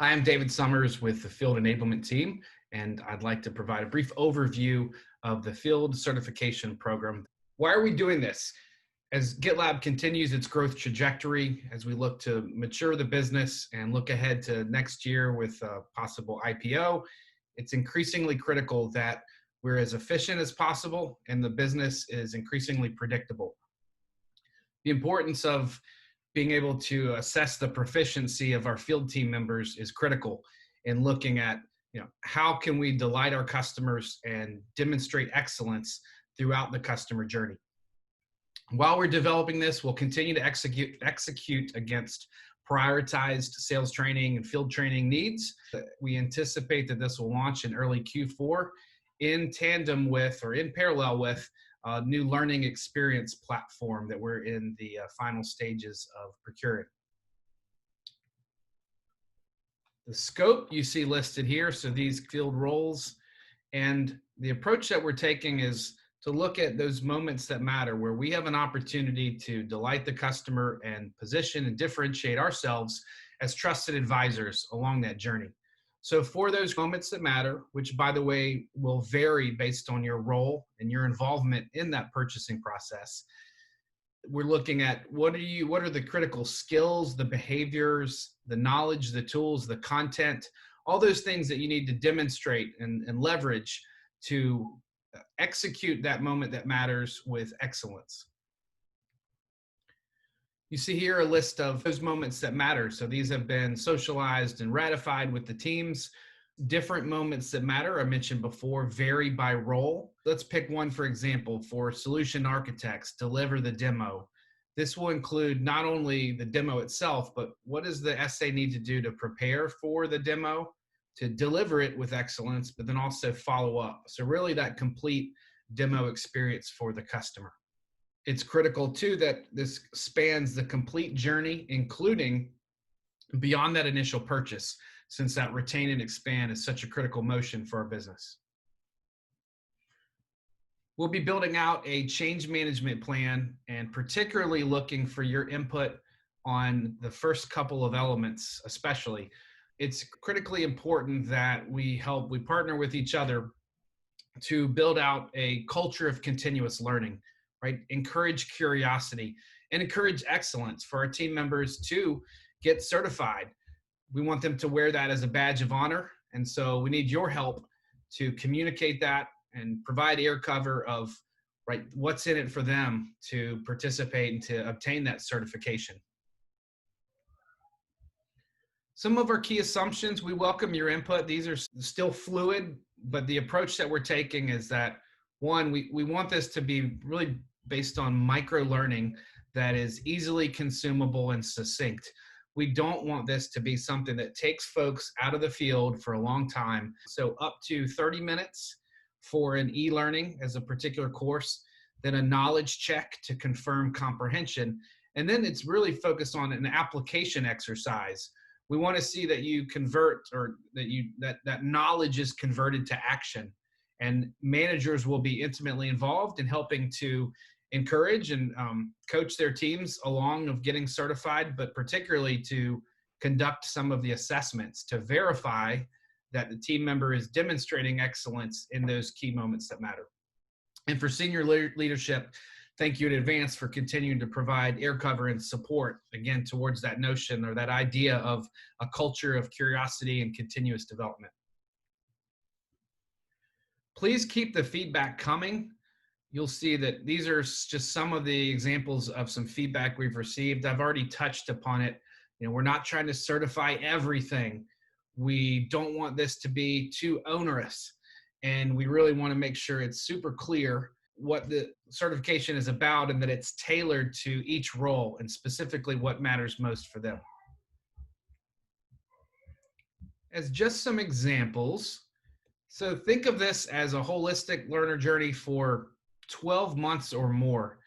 Hi, I'm David Summers with the Field Enablement Team, and I'd like to provide a brief overview of the Field Certification Program. Why are we doing this? As GitLab continues its growth trajectory, as we look to mature the business and look ahead to next year with a possible IPO, it's increasingly critical that we're as efficient as possible and the business is increasingly predictable. The importance of being able to assess the proficiency of our field team members is critical in looking at, how can we delight our customers and demonstrate excellence throughout the customer journey. While we're developing this, we'll continue to execute against prioritized sales training and field training needs. We anticipate that this will launch in early Q4 in tandem with or in parallel with a new learning experience platform that we're in the final stages of procuring. The scope you see listed here, so these field roles, and the approach that we're taking is to look at those moments that matter, where we have an opportunity to delight the customer and position and differentiate ourselves as trusted advisors along that journey. So for those moments that matter, which by the way will vary based on your role and your involvement in that purchasing process, we're looking at what are the critical skills, the behaviors, the knowledge, the tools, the content, all those things that you need to demonstrate and leverage to execute that moment that matters with excellence. You see here a list of those moments that matter. So these have been socialized and ratified with the teams. Different moments that matter, I mentioned before, vary by role. Let's pick one, for example, for solution architects, deliver the demo. This will include not only the demo itself, but what does the SA need to do to prepare for the demo, to deliver it with excellence, but then also follow up. So really that complete demo experience for the customer. It's critical too that this spans the complete journey, including beyond that initial purchase, since that retain and expand is such a critical motion for our business. We'll be building out a change management plan and particularly looking for your input on the first couple of elements, especially. It's critically important that we partner with each other to build out a culture of continuous learning, right? Encourage curiosity and encourage excellence for our team members to get certified. We want them to wear that as a badge of honor. And so we need your help to communicate that and provide air cover of, right, what's in it for them to participate and to obtain that certification. Some of our key assumptions, we welcome your input. These are still fluid, but the approach that we're taking is that, one, we want this to be really based on micro learning that is easily consumable and succinct. We don't want this to be something that takes folks out of the field for a long time. So up to 30 minutes for an e-learning as a particular course, then a knowledge check to confirm comprehension. And then it's really focused on an application exercise. We want to see that you convert, or that knowledge is converted to action. And managers will be intimately involved in helping to encourage and coach their teams along of getting certified, but particularly to conduct some of the assessments to verify that the team member is demonstrating excellence in those key moments that matter. And for senior leadership, thank you in advance for continuing to provide air cover and support, again, towards that notion or that idea of a culture of curiosity and continuous development. Please keep the feedback coming. You'll see that these are just some of the examples of some feedback we've received. I've already touched upon it. We're not trying to certify everything. We don't want this to be too onerous. And we really want to make sure it's super clear what the certification is about and that it's tailored to each role and specifically what matters most for them. As just some examples, so think of this as a holistic learner journey for 12 months or more.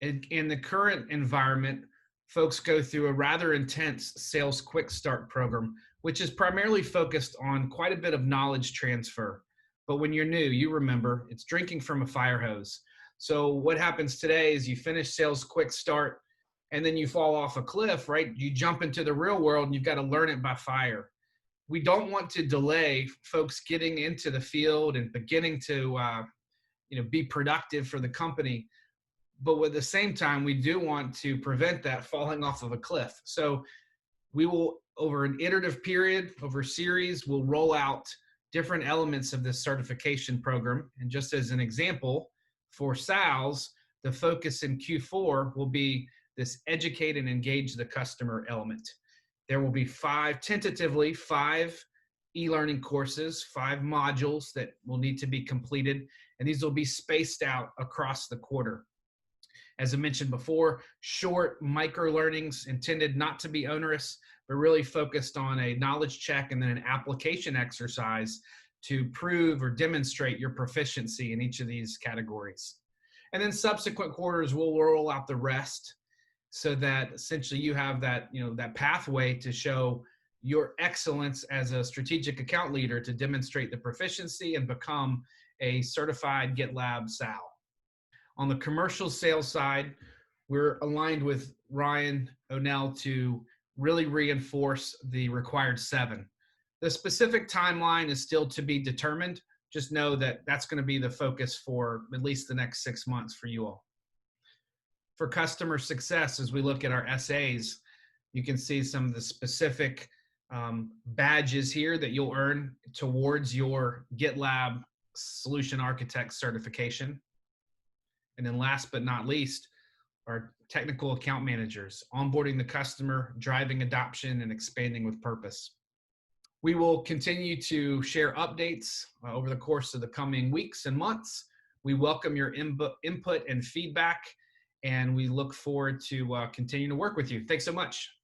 In the current environment, folks go through a rather intense sales quick start program, which is primarily focused on quite a bit of knowledge transfer. But when you're new, you remember it's drinking from a fire hose. So what happens today is you finish sales quick start and then you fall off a cliff, right? You jump into the real world and you've got to learn it by fire. we don't want to delay folks getting into the field and beginning to be productive for the company. But at the same time, we do want to prevent that falling off of a cliff. So we will, over an iterative period, over a series, we'll roll out different elements of this certification program. And just as an example, for SALs, the focus in Q4 will be this educate and engage the customer element. There will be tentatively five e-learning courses, 5 modules that will need to be completed, and these will be spaced out across the quarter. As I mentioned before, short micro learnings intended not to be onerous, but really focused on a knowledge check and then an application exercise to prove or demonstrate your proficiency in each of these categories. And then subsequent quarters, we'll roll out the rest so that essentially you have that, that pathway to show your excellence as a strategic account leader to demonstrate the proficiency and become a certified GitLab SAL. On the commercial sales side, we're aligned with Ryan O'Neill to really reinforce the required 7. The specific timeline is still to be determined. Just know that that's going to be the focus for at least the next 6 months for you all. For customer success, as we look at our SAs, you can see some of the specific badges here that you'll earn towards your GitLab Solution Architect certification. And then last but not least, our technical account managers, onboarding the customer, driving adoption, and expanding with purpose. We will continue to share updates over the course of the coming weeks and months. We welcome your input and feedback, and we look forward to continuing to work with you. Thanks so much.